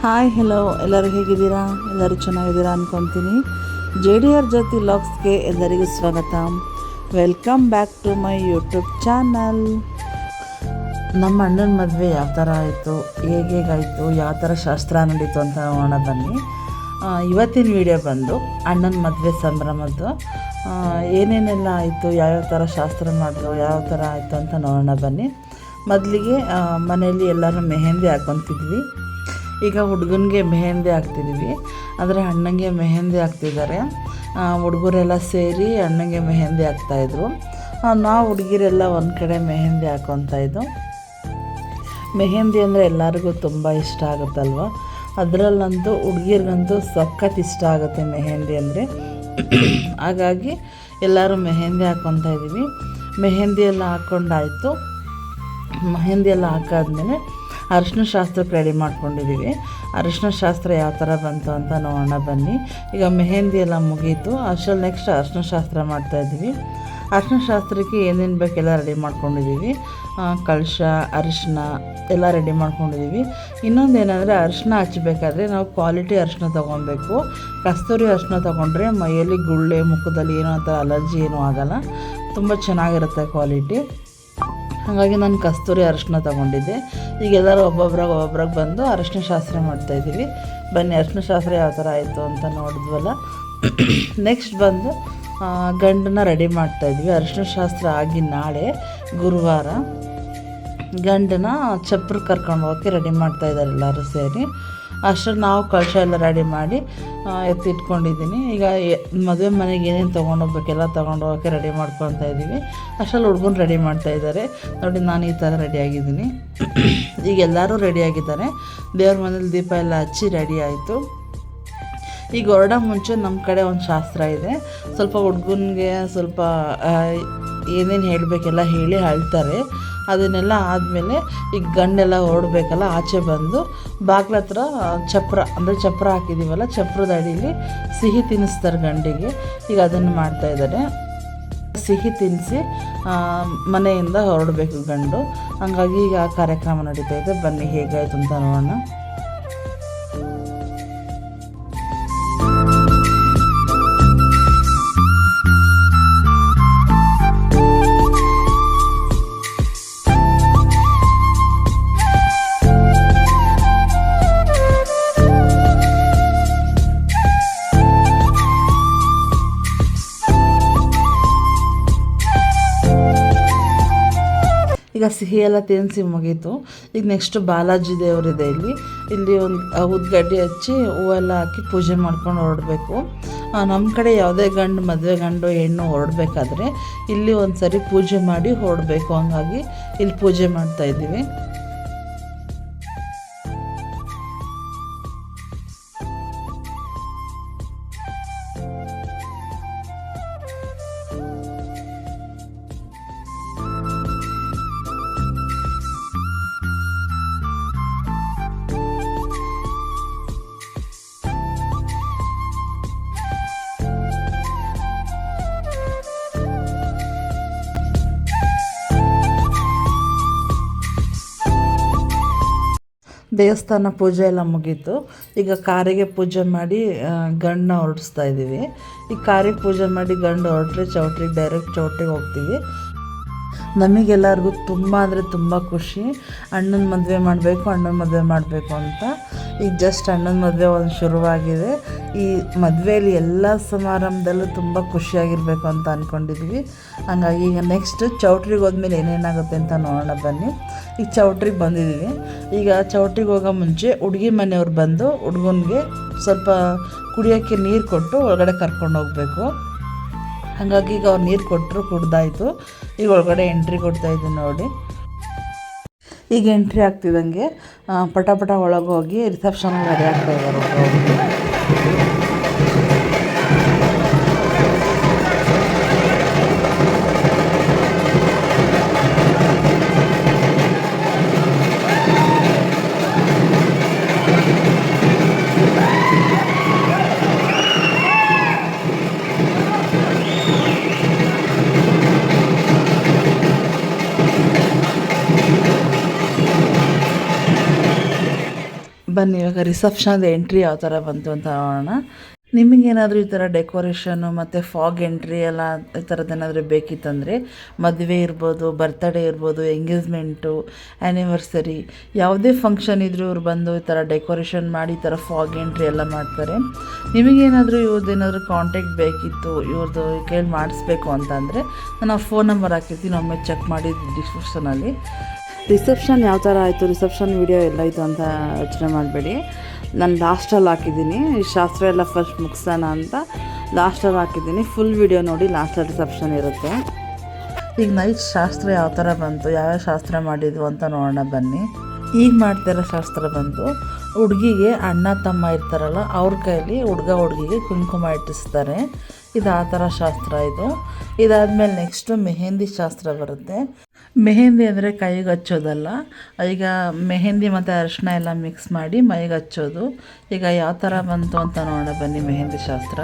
Hi hello, ಎಲ್ಲರೂ ಹೇಗಿದ್ದೀರಾ? ಎಲ್ಲರೂ ಚೆನ್ನಾಗಿದ್ದೀರಾ ಅಂದ್ಕೊತೀನಿ. JDR ಜ್ಯೋತಿ ಲಾಗ್ಸ್ಗೆ ಎಲ್ಲರಿಗೂ ಸ್ವಾಗತ. Welcome back to my YouTube channel. ನಮ್ಮ ಅಣ್ಣನ ಮದುವೆ ಯಾವ ಥರ ಆಯಿತು, ಹೇಗಾಯಿತು, ಯಾವ ಥರ ಶಾಸ್ತ್ರ ನಡೀತು ಅಂತ ನೋಡೋಣ ಬನ್ನಿ. ಇವತ್ತಿನ ವಿಡಿಯೋ ಬಂದು ಅಣ್ಣನ ಮದುವೆ ಸಂಭ್ರಮದ್ದು ಏನೇನೆಲ್ಲ ಆಯಿತು, ಯಾವ್ಯಾವ ಥರ ಶಾಸ್ತ್ರ ಮಾಡಿದ್ರು, ಯಾವ ಥರ ಆಯಿತು ಅಂತ ನೋಡೋಣ ಬನ್ನಿ. ಮೊದಲಿಗೆ ಮನೆಯಲ್ಲಿ ಎಲ್ಲರೂ ಮೆಹಂದಿ ಹಾಕ್ಕೊತಿದ್ವಿ. ಈಗ ಹುಡುಗನಿಗೆ ಮೆಹಂದಿ ಹಾಕ್ತಿದ್ದೀವಿ, ಅಂದರೆ ಅಣ್ಣಂಗೆ ಮೆಹಂದಿ ಹಾಕ್ತಿದ್ದಾರೆ. ಹುಡುಗರೆಲ್ಲ ಸೇರಿ ಅಣ್ಣಂಗೆ ಮೆಹಂದಿ ಹಾಕ್ತಾಯಿದ್ರು. ನಾವು ಹುಡುಗಿರೆಲ್ಲ ಒಂದು ಕಡೆ ಮೆಹಂದಿ ಹಾಕ್ಕೊತಾಯಿದ್ದು. ಮೆಹಂದಿ ಅಂದರೆ ಎಲ್ಲರಿಗೂ ತುಂಬ ಇಷ್ಟ ಆಗುತ್ತಲ್ವ. ಅದರಲ್ಲಂತೂ ಹುಡುಗಿರ್ಗಂತೂ ಸಖತ್ ಇಷ್ಟ ಆಗುತ್ತೆ ಮೆಹಂದಿ ಅಂದರೆ. ಹಾಗಾಗಿ ಎಲ್ಲರೂ ಮೆಹಂದಿ ಹಾಕ್ಕೊತಾ ಇದ್ದೀವಿ. ಮೆಹಂದಿ ಎಲ್ಲ ಹಾಕ್ಕೊಂಡಾಯಿತು. ಮೆಹಂದಿ ಎಲ್ಲ ಹಾಕಾದ್ಮೇಲೆ ಅರಿಶಿನ ಶಾಸ್ತ್ರಕ್ಕೆ ರೆಡಿ ಮಾಡ್ಕೊಂಡಿದ್ದೀವಿ. ಅರಿಶಿನ ಶಾಸ್ತ್ರ ಯಾವ ಥರ ಬಂತು ಅಂತ ನೋಡೋಣ ಬನ್ನಿ. ಈಗ ಮೆಹಂದಿ ಎಲ್ಲ ಮುಗೀತು, ಅಷ್ಟರಲ್ಲಿ ನೆಕ್ಸ್ಟ್ ಅರಿಶಿನ ಶಾಸ್ತ್ರ ಮಾಡ್ತಾಯಿದ್ದೀವಿ. ಅರಿಶಿನ ಶಾಸ್ತ್ರಕ್ಕೆ ಏನೇನು ಬೇಕೆಲ್ಲ ರೆಡಿ ಮಾಡ್ಕೊಂಡಿದ್ದೀವಿ. ಕಳಶ, ಅರಿಶಿನ ಎಲ್ಲ ರೆಡಿ ಮಾಡ್ಕೊಂಡಿದ್ದೀವಿ. ಇನ್ನೊಂದೇನೆಂದರೆ ಅರಿಶಿನ ಹಚ್ಚಬೇಕಾದ್ರೆ ನಾವು ಕ್ವಾಲಿಟಿ ಅರಿಶಿನ ತೊಗೊಬೇಕು. ಕಸ್ತೂರಿ ಅರಿಶಿನ ತೊಗೊಂಡ್ರೆ ಮೈಯಲ್ಲಿ ಗುಳ್ಳೆ, ಮುಖದಲ್ಲಿ ಏನೋ ಆ ಥರ ಅಲರ್ಜಿ ಏನೂ ಆಗೋಲ್ಲ, ತುಂಬ ಚೆನ್ನಾಗಿರುತ್ತೆ ಕ್ವಾಲಿಟಿ. ಹಾಗಾಗಿ ನಾನು ಕಸ್ತೂರಿ ಅರಿಶಿನ ತೊಗೊಂಡಿದ್ದೆ. ಈಗ ಎಲ್ಲರೂ ಒಬ್ಬೊಬ್ರಾಗ ಬಂದು ಅರಿಶಿನ ಶಾಸ್ತ್ರ ಮಾಡ್ತಾಯಿದ್ದೀವಿ. ಬನ್ನಿ ಅರಿಶಿನ ಶಾಸ್ತ್ರ ಯಾವ ಥರ ಆಯಿತು ಅಂತ ನೋಡಿದ್ವಲ್ಲ. ನೆಕ್ಸ್ಟ್ ಬಂದು ಗಂಡನ್ನ ರೆಡಿ ಮಾಡ್ತಾಯಿದ್ವಿ. ಅರಿಶಿನ ಶಾಸ್ತ್ರ ಆಗಿ ನಾಳೆ ಗುರುವಾರ ಗಂಡನ ಚಪ್ರ ಕರ್ಕೊಂಡು ಹೋಗೋಕ್ಕೆ ರೆಡಿ ಮಾಡ್ತಾಯಿದ್ದಾರೆ ಎಲ್ಲರೂ ಸೇರಿ. ಅಷ್ಟರಲ್ಲಿ ನಾವು ಕಳಶ ಎಲ್ಲ ರೆಡಿ ಮಾಡಿ ಎತ್ತಿಟ್ಕೊಂಡಿದ್ದೀನಿ. ಈಗ ಮದುವೆ ಮನೆಗೆ ಏನೇನು ತೊಗೊಂಡೋಗ್ಬೇಕೆಲ್ಲ ತೊಗೊಂಡೋಗೋಕ್ಕೆ ರೆಡಿ ಮಾಡ್ಕೊತಾ ಇದ್ದೀವಿ. ಅಷ್ಟರಲ್ಲಿ ಹುಡುಗನ ರೆಡಿ ಮಾಡ್ತಾಯಿದ್ದಾರೆ. ನೋಡಿ, ನಾನು ಈ ಥರ ರೆಡಿಯಾಗಿದ್ದೀನಿ. ಈಗ ಎಲ್ಲರೂ ರೆಡಿಯಾಗಿದ್ದಾರೆ. ದೇವ್ರ ಮನೇಲಿ ದೀಪ ಎಲ್ಲ ಹಚ್ಚಿ ರೆಡಿ ಆಯಿತು. ಈಗ ಹೊರಡೋ ಮುಂಚೆ ನಮ್ಮ ಕಡೆ ಒಂದು ಶಾಸ್ತ್ರ ಇದೆ. ಸ್ವಲ್ಪ ಹುಡುಗನಿಗೆ ಸ್ವಲ್ಪ ಏನೇನು ಹೇಳಬೇಕೆಲ್ಲ ಹೇಳಿ ಅಳ್ತಾರೆ. ಅದನ್ನೆಲ್ಲ ಆದಮೇಲೆ ಈಗ ಗಂಡೆಲ್ಲ ಹೊರಡಬೇಕಲ್ಲ, ಆಚೆ ಬಂದು ಬಾಗ್ಲ ಹತ್ರ ಚಪ್ರ, ಅಂದರೆ ಚಪ್ರ ಹಾಕಿದ್ದೀವಲ್ಲ, ಚಪ್ರದ ಅಡೀಲಿ ಸಿಹಿ ತಿನ್ನಿಸ್ತಾರೆ ಗಂಡಿಗೆ. ಈಗ ಅದನ್ನು ಮಾಡ್ತಾಯಿದ್ದಾರೆ. ಸಿಹಿ ತಿನ್ನಿಸಿ ಮನೆಯಿಂದ ಹೊರಡಬೇಕು ಗಂಡು. ಹಂಗಾಗಿ ಈಗ ಆ ಕಾರ್ಯಕ್ರಮ ನಡೀತಾಯಿದೆ. ಬನ್ನಿ ಹೇಗಾಯಿತು ಅಂತ ನೋಡೋಣ. ಈಗ ಸಿಹಿ ಎಲ್ಲ ತಿನ್ನಿಸಿ ಮುಗೀತು. ಈಗ ನೆಕ್ಸ್ಟ್ ಬಾಲಾಜಿ ದೇವರಿದೆ. ಇಲ್ಲಿ ಒಂದು ಉದ್ಗಡ್ಡೆ ಹಚ್ಚಿ ಹೂವೆಲ್ಲ ಹಾಕಿ ಪೂಜೆ ಮಾಡ್ಕೊಂಡು ಹೊರಡಬೇಕು. ನಮ್ಮ ಕಡೆ ಯಾವುದೇ ಮದುವೆ ಗಂಡು ಹೆಣ್ಣು ಹೊರಡಬೇಕಾದ್ರೆ ಇಲ್ಲಿ ಒಂದು ಸರಿ ಪೂಜೆ ಮಾಡಿ ಹೊರಡಬೇಕು. ಹಂಗಾಗಿ ಇಲ್ಲಿ ಪೂಜೆ ಮಾಡ್ತಾಯಿದ್ದೀವಿ. ದೇವಸ್ಥಾನ ಪೂಜೆ ಎಲ್ಲ ಮುಗೀತು. ಈಗ ಕಾರಿಗೆ ಪೂಜೆ ಮಾಡಿ ಗಂಡನ್ನ ಹೊರಡಿಸ್ತಾ ಇದ್ದೀವಿ. ಈ ಕಾರಿಗೆ ಪೂಜೆ ಮಾಡಿ ಗಂಡು ಹೊರಟ್ರೆ ಡೈರೆಕ್ಟ್ ಚೌಟ್ರಿಗೆ ಹೋಗ್ತೀವಿ. ನಮಗೆಲ್ಲರಿಗೂ ತುಂಬ ಅಂದರೆ ತುಂಬ ಖುಷಿ. ಅಣ್ಣನ ಮದುವೆ ಮಾಡಬೇಕು ಅಂತ. ಈಗ ಜಸ್ಟ್ ಅಣ್ಣನ ಮದುವೆ ಒಂದು ಶುರುವಾಗಿದೆ. ಈ ಮದುವೆಯಲ್ಲಿ ಎಲ್ಲ ಸಮಾರಂಭದಲ್ಲೂ ತುಂಬ ಖುಷಿಯಾಗಿರಬೇಕು ಅಂತ ಅಂದ್ಕೊಂಡಿದ್ವಿ. ಹಂಗಾಗಿ ಈಗ ನೆಕ್ಸ್ಟ್ ಚೌಟ್ರಿಗೆ ಹೋದ್ಮೇಲೆ ಏನೇನಾಗುತ್ತೆ ಅಂತ ನೋಡೋಣ ಬನ್ನಿ. ಈಗ ಚೌಟ್ರಿಗೆ ಬಂದಿದ್ದೀವಿ. ಈಗ ಚೌಟ್ರಿಗೆ ಹೋಗೋ ಮುಂಚೆ ಹುಡುಗಿ ಮನೆಯವ್ರು ಬಂದು ಹುಡುಗನಿಗೆ ಸ್ವಲ್ಪ ಕುಡಿಯೋಕ್ಕೆ ನೀರು ಕೊಟ್ಟು ಒಳಗಡೆ ಕರ್ಕೊಂಡು ಹೋಗಬೇಕು. ಹಾಗಾಗಿ ಈಗ ಅವ್ರು ನೀರು ಕೊಟ್ಟರು, ಕುಡ್ದಾಯಿತು. ಈಗ ಒಳಗಡೆ ಎಂಟ್ರಿ ಕೊಡ್ತಾಯಿದ್ದೀನಿ ನೋಡಿ. ಈಗ ಎಂಟ್ರಿ ಆಗ್ತಿದ್ದಂಗೆ ಪಟ ಒಳಗೆ ಹೋಗಿ ರಿಸೆಪ್ಷನ್ಗೆ ರೆಡಿ ಆಗ್ತಾಯಿದ್ದಾರೆ. ಬನ್ನಿ ಇವಾಗ ರಿಸೆಪ್ಷನ್ದು ಎಂಟ್ರಿ ಯಾವ ಥರ ಬಂತು ಅಂತ ನೋಡೋಣ. ನಿಮಗೇನಾದರೂ ಈ ಥರ ಡೆಕೋರೇಷನ್ನು ಮತ್ತು ಫಾಗ್ ಎಂಟ್ರಿ ಎಲ್ಲ ಈ ಥರದ್ದೇನಾದರೂ ಬೇಕಿತ್ತಂದರೆ ಮದುವೆ ಇರ್ಬೋದು, ಬರ್ತ್ಡೇ ಇರ್ಬೋದು, ಎಂಗೇಜ್ಮೆಂಟು, ಆ್ಯನಿವರ್ಸರಿ ಯಾವುದೇ ಫಂಕ್ಷನ್ ಇದ್ದರೂ ಇವ್ರು ಬಂದು ಈ ಥರ ಡೆಕೋರೇಷನ್ ಮಾಡಿ ಈ ಥರ ಫಾಗ್ ಎಂಟ್ರಿ ಎಲ್ಲ ಮಾಡ್ತಾರೆ. ನಿಮಗೇನಾದರೂ ಇವ್ರದ್ದೇನಾದರೂ ಕಾಂಟ್ಯಾಕ್ಟ್ ಬೇಕಿತ್ತು, ಇವ್ರದ್ದು ಕೈಲಿ ಮಾಡಿಸ್ಬೇಕು ಅಂತಂದರೆ ನಾನು ಆ ಫೋನ್ ನಂಬರ್ ಹಾಕಿರ್ತೀನಿ, ಒಮ್ಮೆ ಚೆಕ್ ಮಾಡಿ ಡಿಸ್ಕ್ರಿಪ್ಷನಲ್ಲಿ. ರಿಸೆಪ್ಷನ್ ಯಾವ ಥರ ಆಯಿತು, ರಿಸೆಪ್ಷನ್ ವೀಡಿಯೋ ಎಲ್ಲ ಆಯಿತು ಅಂತ ಯೋಚನೆ ಮಾಡಬೇಡಿ. ನಾನು ಲಾಸ್ಟಲ್ಲಿ ಹಾಕಿದ್ದೀನಿ, ಶಾಸ್ತ್ರ ಎಲ್ಲ ಫಸ್ಟ್ ಮುಗಿಸೋಣ ಅಂತ ಲಾಸ್ಟಲ್ಲಿ ಹಾಕಿದ್ದೀನಿ. ಫುಲ್ ವೀಡಿಯೋ ನೋಡಿ, ಲಾಸ್ಟಲ್ಲಿ ರಿಸೆಪ್ಷನ್ ಇರುತ್ತೆ. ಈಗ ನೈಟ್ ಶಾಸ್ತ್ರ ಯಾವ ಥರ ಬಂತು, ಯಾವ್ಯಾವ ಶಾಸ್ತ್ರ ಮಾಡಿದ್ವು ಅಂತ ನೋಡೋಣ ಬನ್ನಿ. ಈಗ ಮಾಡ್ತಿರೋ ಶಾಸ್ತ್ರ ಬಂತು, ಹುಡುಗಿಗೆ ಅಣ್ಣ ತಮ್ಮ ಇರ್ತಾರಲ್ಲ ಅವ್ರ ಕೈಲಿ ಹುಡುಗಿಗೆ ಕುಂಕುಮ ಇಟ್ಟಿಸ್ತಾರೆ. ಇದು ಆ ಥರ ಶಾಸ್ತ್ರ ಇದು. ಇದಾದಮೇಲೆ ನೆಕ್ಸ್ಟು ಮೆಹಂದಿ ಶಾಸ್ತ್ರ ಬರುತ್ತೆ. ಮೆಹಂದಿ ಅಂದರೆ ಕೈಗೆ ಹಚ್ಚೋದಲ್ಲ, ಈಗ ಮೆಹಂದಿ ಮತ್ತು ಅರಿಶಿನ ಎಲ್ಲ ಮಿಕ್ಸ್ ಮಾಡಿ ಮೈಗೆ ಹಚ್ಚೋದು. ಈಗ ಯಾವ ಥರ ಬಂತು ಅಂತ ನೋಡೋಣ ಬನ್ನಿ ಮೆಹಂದಿ ಶಾಸ್ತ್ರ.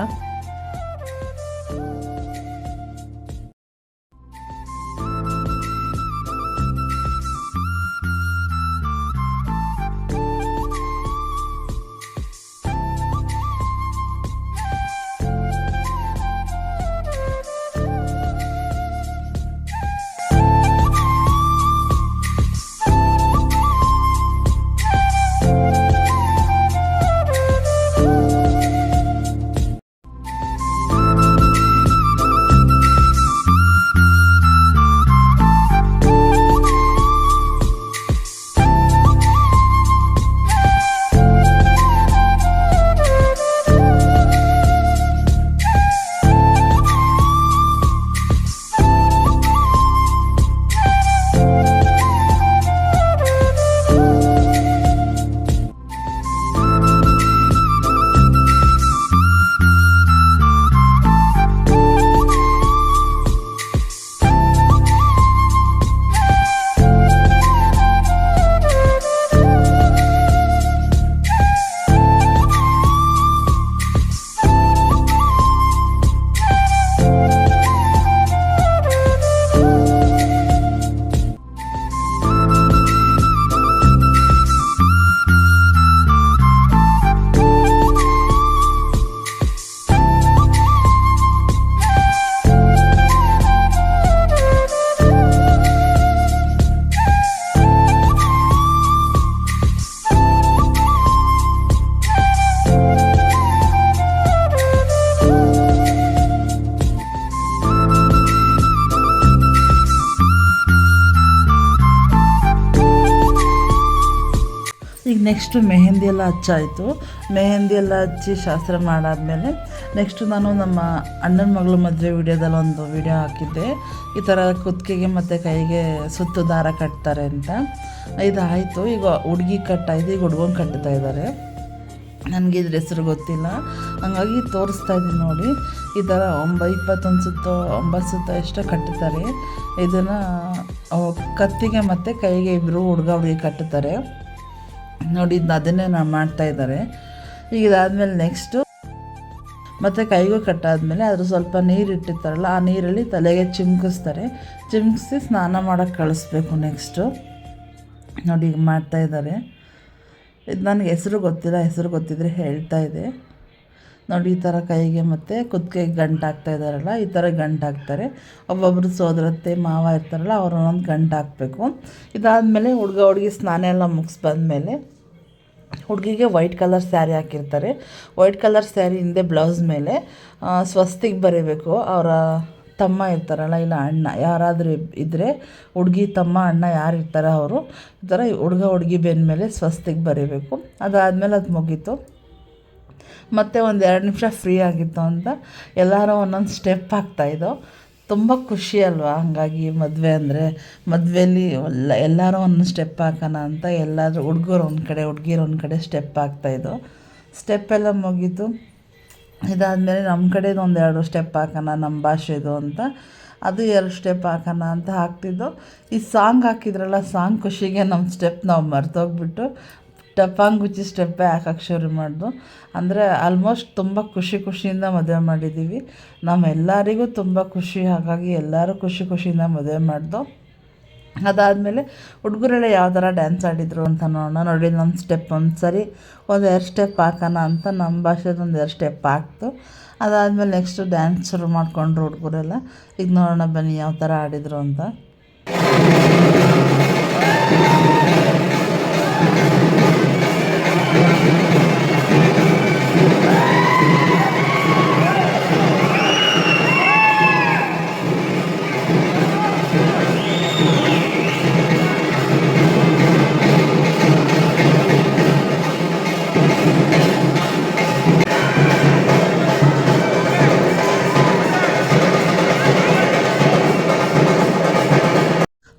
ಈಗ ನೆಕ್ಸ್ಟು ಮೆಹಂದಿ ಎಲ್ಲ ಹಚ್ಚಾಯಿತು. ಮೆಹಂದಿ ಎಲ್ಲ ಹಚ್ಚಿ ಶಾಸ್ತ್ರ ಮಾಡಾದಮೇಲೆ ನೆಕ್ಸ್ಟು ನಾನು ನಮ್ಮ ಅಣ್ಣನ ಮಗಳ ಮದುವೆ ವಿಡಿಯೋದಲ್ಲಿ ಒಂದು ವಿಡಿಯೋ ಹಾಕಿದ್ದೆ, ಈ ಥರ ಕುತ್ತಿಗೆಗೆ ಮತ್ತು ಕೈಗೆ ಸುತ್ತು ದಾರ ಕಟ್ತಾರೆ ಅಂತ. ಇದಾಯಿತು. ಈಗ ಹುಡುಗಿ ಕಟ್ಟಾಯಿತು, ಈಗ ಹುಡುಗನ ಕಟ್ತಾ ಇದ್ದಾರೆ. ನನಗೆ ಇದ್ರ ಹೆಸರು ಗೊತ್ತಿಲ್ಲ, ಹಾಗಾಗಿ ತೋರಿಸ್ತಾ ಇದ್ದೀನಿ ನೋಡಿ. ಈ ಥರ 21 ಸುತ್ತೋ 9 ಸುತ್ತೋ ಎಷ್ಟೋ ಕಟ್ಟುತ್ತಾರೆ. ಇದನ್ನು ಕತ್ತಿಗೆ ಮತ್ತು ಕೈಗೆ ಇಬ್ಬರು ಹುಡುಗಿ ಕಟ್ಟುತ್ತಾರೆ ನೋಡಿ. ಅದನ್ನೇ ನಾವು ಮಾಡ್ತಾಯಿದ್ದಾರೆ. ಈಗ ಇದಾದಮೇಲೆ ನೆಕ್ಸ್ಟು ಮತ್ತು ಕೈಗೂ ಕಟ್ಟಾದಮೇಲೆ ಅದ್ರ ಸ್ವಲ್ಪ ನೀರು ಇಟ್ಟಿರ್ತಾರಲ್ಲ, ಆ ನೀರಲ್ಲಿ ತಲೆಗೆ ಚಿಮ್ಕಿಸ್ತಾರೆ. ಚಿಮ್ಕಿಸಿ ಸ್ನಾನ ಮಾಡೋಕ್ಕೆ ಕಳಿಸ್ಬೇಕು. ನೆಕ್ಸ್ಟು ನೋಡಿ ಈಗ ಮಾಡ್ತಾಯಿದ್ದಾರೆ. ಇದು ನನಗೆ ಹೆಸರು ಗೊತ್ತಿಲ್ಲ, ಹೆಸರು ಗೊತ್ತಿದ್ದರೆ ಹೇಳ್ತಾ ಇದೆ ನೋಡಿ. ಈ ಥರ ಕೈಗೆ ಮತ್ತು ಕುತ್ತಿಗೆಗೆ ಗಂಟು ಹಾಕ್ತಾಯಿದ್ದಾರಲ್ಲ, ಈ ಥರ ಗಂಟು ಹಾಕ್ತಾರೆ. ಒಬ್ಬೊಬ್ಬರು ಸೋದರತ್ತೆ ಮಾವ ಇರ್ತಾರಲ್ಲ, ಅವ್ರು ಒಂದೊಂದು ಗಂಟು ಹಾಕಬೇಕು. ಇದಾದಮೇಲೆ ಹುಡುಗಿ ಸ್ನಾನ ಎಲ್ಲ ಮುಗಿಸ್ ಬಂದಮೇಲೆ ಹುಡುಗಿಗೆ ವೈಟ್ ಕಲರ್ ಸ್ಯಾರಿ ಹಾಕಿರ್ತಾರೆ. ವೈಟ್ ಕಲರ್ ಸ್ಯಾರಿ ಹಿಂದೆ ಬ್ಲೌಸ್ ಮೇಲೆ ಸ್ವಸ್ತಿಕ್ ಬರೀಬೇಕು. ಅವರ ತಮ್ಮ ಇರ್ತಾರಲ್ಲ, ಇಲ್ಲ ಅಣ್ಣ ಯಾರಾದರೂ ಇದ್ದರೆ, ಹುಡುಗಿ ತಮ್ಮ ಅಣ್ಣ ಯಾರು ಇರ್ತಾರೆ ಅವರು ಈ ಥರ ಹುಡುಗಿ ಬೆನ್ನ ಮೇಲೆ ಸ್ವಸ್ತಿಕ್ ಬರೀಬೇಕು. ಅದಾದಮೇಲೆ ಅದು ಮುಗೀತು. ಮತ್ತು ಒಂದು 2 ನಿಮಿಷ ಫ್ರೀ ಆಗಿತ್ತು ಅಂತ ಎಲ್ಲರೂ ಒಂದೊಂದು ಸ್ಟೆಪ್ ಹಾಕ್ತಾಯಿದ್ದೋ. ತುಂಬ ಖುಷಿ ಅಲ್ವಾ. ಹಾಗಾಗಿ ಮದುವೆ ಅಂದರೆ ಮದುವೆಯಲ್ಲಿ ಎಲ್ಲರೂ ಒಂದೊಂದು ಸ್ಟೆಪ್ ಹಾಕೋಣ ಅಂತ ಎಲ್ಲಾದರೂ ಹುಡುಗರು ಒಂದು ಕಡೆ ಹುಡುಗಿರು ಒಂದು ಕಡೆ ಸ್ಟೆಪ್ ಹಾಕ್ತಾಯಿದ್ದೋ. ಸ್ಟೆಪ್ಪೆಲ್ಲ ಮುಗೀತು. ಇದಾದಮೇಲೆ ನಮ್ಮ ಕಡೆದು 1-2 ಸ್ಟೆಪ್ ಹಾಕೋಣ ನಮ್ಮ ಭಾಷೆದು ಅಂತ, ಅದು 2 ಸ್ಟೆಪ್ ಹಾಕೋಣ ಅಂತ ಹಾಕ್ತಿದ್ದೋ. ಈ ಸಾಂಗ್ ಹಾಕಿದ್ರಲ್ಲ, ಸಾಂಗ್ ಖುಷಿಗೆ ನಮ್ಮ ಸ್ಟೆಪ್ ನಾವು ಮರ್ತೋಗ್ಬಿಟ್ಟು ಟಪಾಂಗುಚ್ಚಿ ಸ್ಟೆಪ್ಪೇ ಹಾಕಕ್ಕೆ ಶುರು ಮಾಡ್ದು. ಅಂದರೆ ಆಲ್ಮೋಸ್ಟ್ ತುಂಬ ಖುಷಿಯಿಂದ ಮದುವೆ ಮಾಡಿದ್ದೀವಿ. ನಮ್ಮೆಲ್ಲರಿಗೂ ತುಂಬ ಖುಷಿ, ಹಾಗಾಗಿ ಎಲ್ಲರೂ ಖುಷಿಯಿಂದ ಮದುವೆ ಮಾಡ್ದು. ಅದಾದಮೇಲೆ ಹುಡುಗರೆಲ್ಲ ಯಾವ ಥರ ಡ್ಯಾನ್ಸ್ ಆಡಿದರು ಅಂತ ನೋಡೋಣ. ನೋಡಿ, ನಮ್ಮ ಸ್ಟೆಪ್ ಒಂದು ಸರಿ ಒಂದು 2 ಸ್ಟೆಪ್ ಹಾಕೋಣ ಅಂತ ನಮ್ಮ ಭಾಷೆದು ಒಂದು 2 ಸ್ಟೆಪ್ ಹಾಕ್ತು. ಅದಾದಮೇಲೆ ನೆಕ್ಸ್ಟು ಡ್ಯಾನ್ಸ್ ಶುರು ಮಾಡಿಕೊಂಡ್ರು ಹುಡುಗರೆಲ್ಲ. ಈಗ ನೋಡೋಣ ಬನ್ನಿ ಯಾವ ಥರ ಆಡಿದರು ಅಂತ.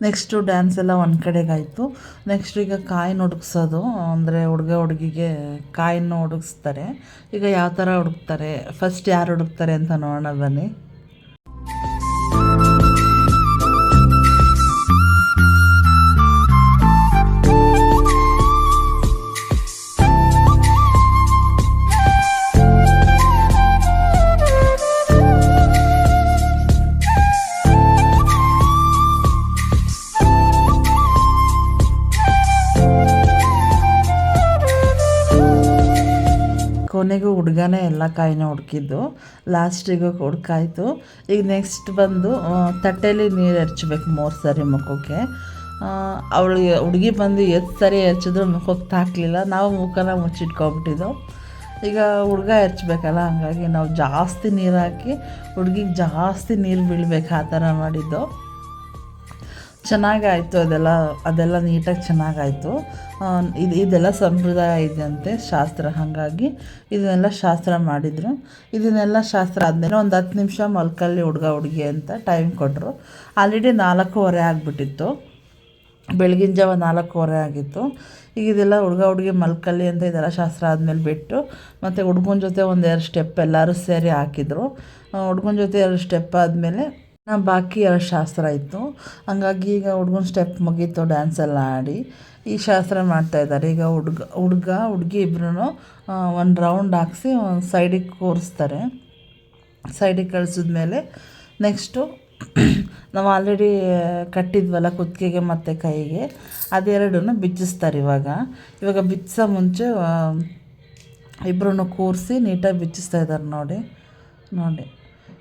ನೆಕ್ಸ್ಟು ಡ್ಯಾನ್ಸ್ ಎಲ್ಲ ಒಂದು ಕಡೆಗಾಯಿತು. ನೆಕ್ಸ್ಟ್ ಈಗ ಕಾಯಿನ ಹುಡುಕ್ಸೋದು, ಅಂದರೆ ಹುಡುಗಿಗೆ ಕಾಯಿನ ಹುಡುಗಿಸ್ತಾರೆ. ಈಗ ಯಾವ ಥರ ಹುಡುಕ್ತಾರೆ, ಫಸ್ಟ್ ಯಾರು ಹುಡುಕ್ತಾರೆ ಅಂತ ನೋಡೋಣ ಬನ್ನಿ. ಕೊನೆಗೂ ಹುಡುಗನೇ ಎಲ್ಲ ಕಾಯಿನ ಹುಡುಕಿದ್ದು, ಲಾಸ್ಟಿಗೆ ಹುಡುಕಾಯ್ತು. ಈಗ ನೆಕ್ಸ್ಟ್ ಬಂದು ತಟ್ಟೆಯಲ್ಲಿ ನೀರು ಎರಚಬೇಕು 3 ಸರಿ ಮುಖಕ್ಕೆ. ಹುಡುಗಿ ಬಂದು 8 ಸರಿ ಎರಚಿದ್ರು ಮುಖಕ್ಕೆ ತಾಕಲಿಲ್ಲ. ನಾವು ಮುಖನ ಮುಚ್ಚಿಟ್ಕೊಬಿಟ್ಟಿದ್ದು. ಈಗ ಹುಡುಗ ಎರಚಬೇಕಲ್ಲ, ಹಾಗಾಗಿ ನಾವು ಜಾಸ್ತಿ ನೀರು ಹಾಕಿ ಹುಡುಗಿಗೆ ಜಾಸ್ತಿ ನೀರು ಬೀಳ್ಬೇಕು ಆ ಥರ ಮಾಡಿದ್ದು. ಚೆನ್ನಾಗಾಯಿತು ಅದೆಲ್ಲ ನೀಟಾಗಿ ಚೆನ್ನಾಗಾಯಿತು. ಇದೆಲ್ಲ ಸಂಪ್ರದಾಯ ಇದೆಯಂತೆ, ಶಾಸ್ತ್ರ. ಹಾಗಾಗಿ ಇದನ್ನೆಲ್ಲ ಶಾಸ್ತ್ರ ಮಾಡಿದರು. ಇದನ್ನೆಲ್ಲ ಶಾಸ್ತ್ರ ಆದಮೇಲೆ ಒಂದು 10 ನಿಮಿಷ ಮಲ್ಕಲ್ಲಿ ಹುಡುಗಿ ಅಂತ ಟೈಮ್ ಕೊಟ್ಟರು. ಆಲ್ರೆಡಿ 4:15 ಆಗಿಬಿಟ್ಟಿತ್ತು, ಬೆಳಗಿನ ಜಾವ 4:15 ಆಗಿತ್ತು. ಈಗ ಇದೆಲ್ಲ ಹುಡುಗಿ ಮಲ್ಕಲ್ಲಿ ಅಂತ ಇದೆಲ್ಲ ಶಾಸ್ತ್ರ ಆದಮೇಲೆ ಬಿಟ್ಟು ಮತ್ತು ಹುಡುಗನ ಜೊತೆ ಒಂದು 2 ಸ್ಟೆಪ್ ಎಲ್ಲರೂ ಸೇರಿ ಹಾಕಿದರು. ಹುಡುಗನ ಜೊತೆ 2 ಸ್ಟೆಪ್ ಆದಮೇಲೆ ಬಾಕಿ 2 ಶಾಸ್ತ್ರ ಇತ್ತು. ಹಂಗಾಗಿ ಈಗ ಹುಡುಗನ ಸ್ಟೆಪ್ ಮುಗೀತು, ಡ್ಯಾನ್ಸ್ ಎಲ್ಲ ಆಡಿ ಈ ಶಾಸ್ತ್ರ ಮಾಡ್ತಾಯಿದ್ದಾರೆ. ಈಗ ಹುಡುಗಿ ಇಬ್ಬರೂ ಒಂದು ರೌಂಡ್ ಹಾಕ್ಸಿ ಒಂದು ಸೈಡಿಗೆ ಕೂರಿಸ್ತಾರೆ. ಸೈಡಿಗೆ ಕಳಿಸಿದ್ಮೇಲೆ ನೆಕ್ಸ್ಟು ನಾವು ಆಲ್ರೆಡಿ ಕಟ್ಟಿದ್ವಲ್ಲ ಕುತ್ತಿಗೆಗೆ ಮತ್ತು ಕೈಗೆ, ಅದೆರಡನ್ನು ಬಿಚ್ಚಿಸ್ತಾರೆ. ಇವಾಗ ಬಿಚ್ಚಿಸೋ ಮುಂಚೆ ಇಬ್ಬರನ್ನು ಕೂರಿಸಿ ನೀಟಾಗಿ ಬಿಚ್ಚಿಸ್ತಾ ಇದ್ದಾರೆ. ನೋಡಿ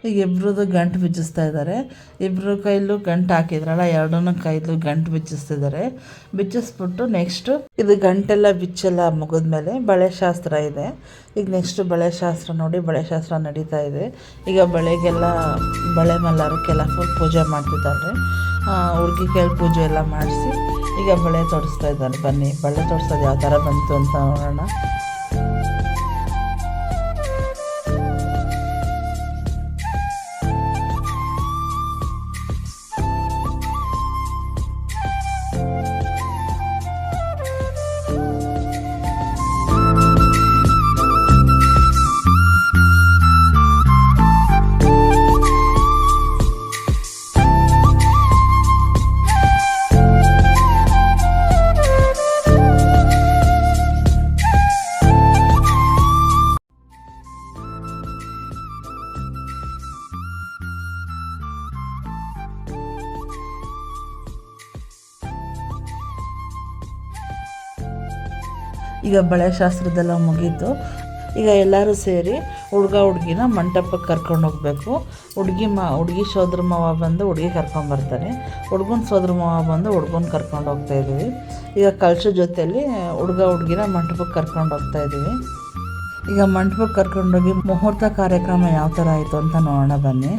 ಈಗ ಇಬ್ಬರದು ಗಂಟು ಬಿಚ್ಚಿಸ್ತಾ ಇದ್ದಾರೆ. ಇಬ್ಬರು ಕೈಲೂ ಗಂಟು ಹಾಕಿದ್ರಲ್ಲ, 2 ಕೈಲೂ ಗಂಟು ಬಿಚ್ಚಿಸ್ತಿದ್ದಾರೆ. ಬಿಚ್ಚಿಸ್ಬಿಟ್ಟು ನೆಕ್ಸ್ಟು ಇದು ಗಂಟೆಲ್ಲ ಬಿಚ್ಚೆಲ್ಲ ಮುಗಿದ್ಮೇಲೆ ಬಳೆ ಶಾಸ್ತ್ರ ಇದೆ. ಈಗ ನೆಕ್ಸ್ಟು ಬಳೆ ಶಾಸ್ತ್ರ ನೋಡಿ, ಬಳೆ ಶಾಸ್ತ್ರ ನಡೀತಾ ಇದೆ. ಈಗ ಬಳೆ ಮಲ್ಲಾರಕ್ಕೆಲ್ಲ ಫುಲ್ ಪೂಜೆ ಮಾಡ್ತಿದ್ದಾರೆ. ಹುಡುಗಿ ಕೈಲಿ ಪೂಜೆ ಎಲ್ಲ ಮಾಡಿಸಿ ಈಗ ಬಳೆ ತೊಡಿಸ್ತಾ ಇದ್ದಾರೆ. ಬನ್ನಿ ಬಳೆ ತೊಡಿಸೋದು ಯಾವ ಥರ ಬಂತು ಅಂತ ನೋಡೋಣ. ಈಗ ಬಳೆ ಶಾಸ್ತ್ರದೆಲ್ಲ ಮುಗೀತು. ಈಗ ಎಲ್ಲರೂ ಸೇರಿ ಹುಡುಗಿನ ಮಂಟಪಕ್ಕೆ ಕರ್ಕೊಂಡು ಹೋಗಬೇಕು. ಹುಡುಗಿ ಸೋದರ ಮಾವ ಬಂದು ಹುಡುಗಿ ಕರ್ಕೊಂಬರ್ತಾರೆ. ಹುಡುಗನ ಸೋದರ ಮಾವ ಬಂದು ಹುಡುಗನ ಕರ್ಕೊಂಡು ಹೋಗ್ತಾಯಿದ್ದೀವಿ. ಈಗ ಕಳಶ ಜೊತೆಯಲ್ಲಿ ಹುಡುಗಿನ ಮಂಟಪಕ್ಕೆ ಕರ್ಕೊಂಡು ಹೋಗ್ತಾಯಿದ್ದೀವಿ. ಈಗ ಮಂಟಪಕ್ಕೆ ಕರ್ಕೊಂಡೋಗಿ ಮುಹೂರ್ತ ಕಾರ್ಯಕ್ರಮ ಯಾವ ಥರ ಆಯಿತು ಅಂತ ನೋಡೋಣ ಬನ್ನಿ.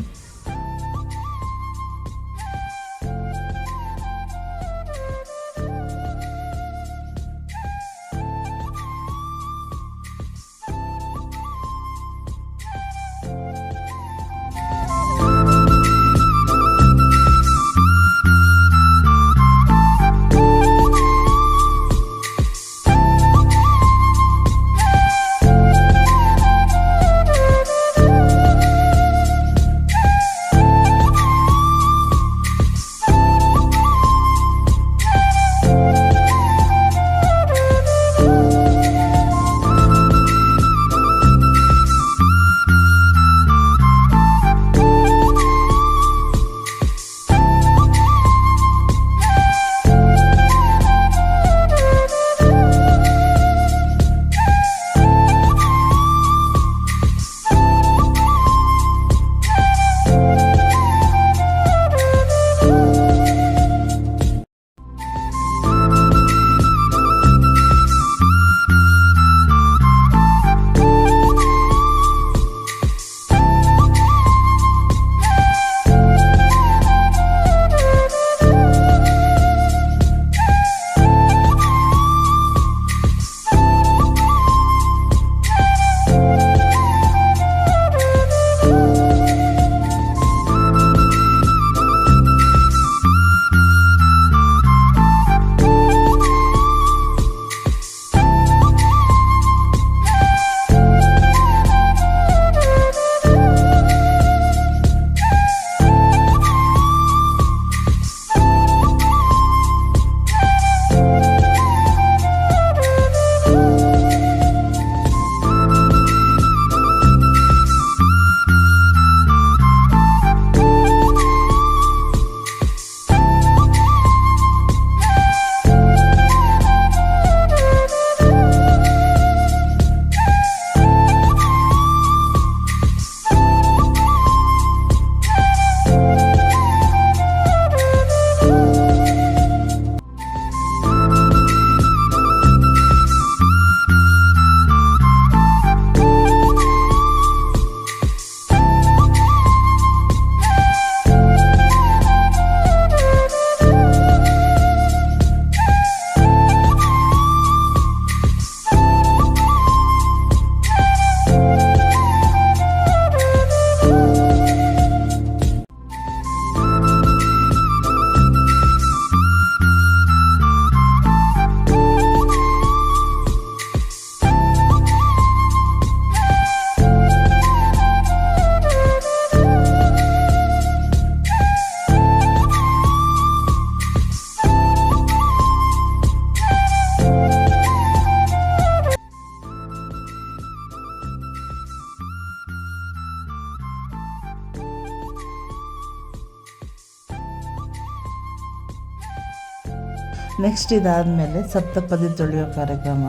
ನೆಕ್ಸ್ಟ್ ಇದಾದಮೇಲೆ ಸಪ್ತಪದಿ ತುಳಿಯೋ ಕಾರ್ಯಕ್ರಮ.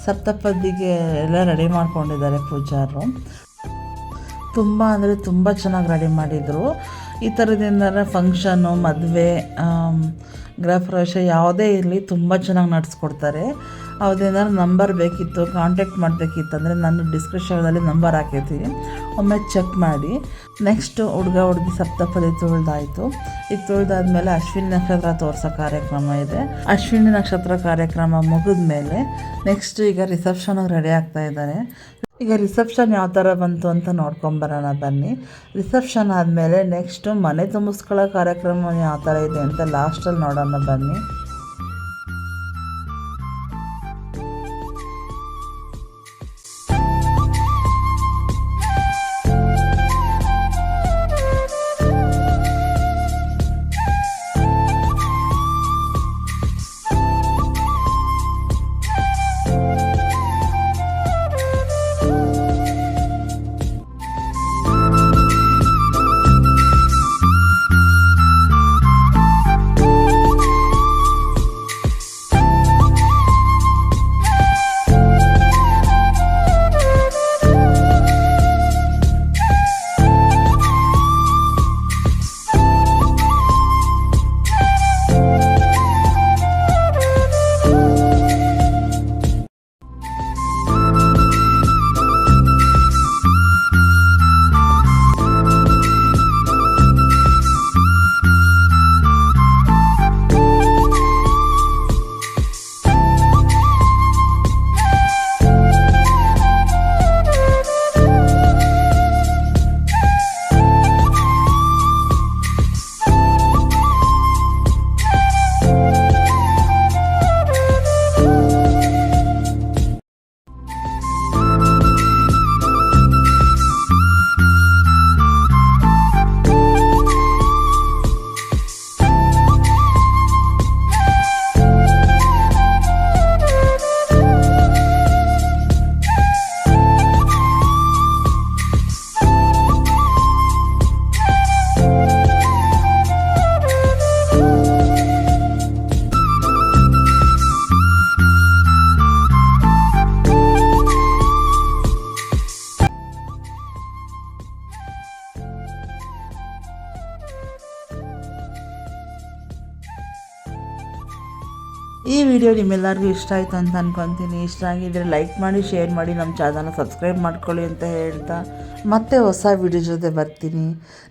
ಸಪ್ತಪದಿಗೆ ಎಲ್ಲ ರೆಡಿ ಮಾಡ್ಕೊಂಡಿದ್ದಾರೆ ಪೂಜಾರು. ತುಂಬ ಅಂದರೆ ತುಂಬ ಚೆನ್ನಾಗಿ ರೆಡಿ ಮಾಡಿದರು. ಈ ಥರದಿಂದ ಫಂಕ್ಷನು, ಮದುವೆ, ಗೃಹಪ್ರವೇಶ ಯಾವುದೇ ಇರಲಿ ತುಂಬ ಚೆನ್ನಾಗಿ ನಡೆಸ್ಕೊಡ್ತಾರೆ. ಅವ್ರದ್ದೇನಾದ್ರು ನಂಬರ್ ಬೇಕಿತ್ತು, ಕಾಂಟ್ಯಾಕ್ಟ್ ಮಾಡಬೇಕಿತ್ತು ಅಂದರೆ ನಾನು ಡಿಸ್ಕ್ರಿಪ್ಷನಲ್ಲಿ ನಂಬರ್ ಹಾಕಿರ್ತೀನಿ, ಒಮ್ಮೆ ಚೆಕ್ ಮಾಡಿ. ನೆಕ್ಸ್ಟು ಹುಡುಗಿ ಸಪ್ತಪದಿ ತುಳಿದಾಯಿತು. ಈಗ ತುಳಿದಾದ್ಮೇಲೆ ಅಶ್ವಿನಿ ನಕ್ಷತ್ರ ತೋರಿಸೋ ಕಾರ್ಯಕ್ರಮ ಇದೆ. ಅಶ್ವಿನಿ ನಕ್ಷತ್ರ ಕಾರ್ಯಕ್ರಮ ಮುಗಿದ ಮೇಲೆ ನೆಕ್ಸ್ಟ್ ಈಗ ರಿಸೆಪ್ಷನಿಗೆ ರೆಡಿ ಆಗ್ತಾ ಇದ್ದಾರೆ. ಈಗ ರಿಸೆಪ್ಷನ್ ಯಾವ ಥರ ಬಂತು ಅಂತ ನೋಡ್ಕೊಂಬರೋಣ ಬನ್ನಿ. ರಿಸೆಪ್ಷನ್ ಆದಮೇಲೆ ನೆಕ್ಸ್ಟು ಮನೆ ತುಂಬಿಸ್ಕೊಳ್ಳೋ ಕಾರ್ಯಕ್ರಮ ಯಾವ ಥರ ಇದೆ ಅಂತ ಲಾಸ್ಟಲ್ಲಿ ನೋಡೋಣ ಬನ್ನಿ. ಈ ವಿಡಿಯೋ ನಿಮ್ಮೆಲ್ಲರಿಗೂ ಇಷ್ಟ ಆಯಿತು ಅಂತ ಅಂದ್ಕೊತೀನಿ. ಇಷ್ಟ ಆಗಿದ್ದರೆ ಲೈಕ್ ಮಾಡಿ, ಶೇರ್ ಮಾಡಿ, ನಮ್ಮ ಚಾನಲ್ನ ಸಬ್ಸ್ಕ್ರೈಬ್ ಮಾಡ್ಕೊಳ್ಳಿ ಅಂತ ಹೇಳ್ತಾ ಮತ್ತೆ ಹೊಸ ವಿಡಿಯೋ ಜೊತೆ ಬರ್ತೀನಿ.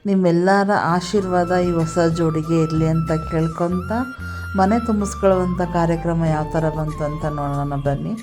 ನಿಮ್ಮೆಲ್ಲರ ಆಶೀರ್ವಾದ ಈ ಹೊಸ ಜೋಡಿಗೆ ಇರಲಿ ಅಂತ ಕೇಳ್ಕೊತ ಮನೆ ತುಂಬಿಸ್ಕೊಳ್ಳುವಂಥ ಕಾರ್ಯಕ್ರಮ ಯಾವ ಥರ ಬಂತು ಅಂತ ನೋಡೋಣ ಬನ್ನಿ.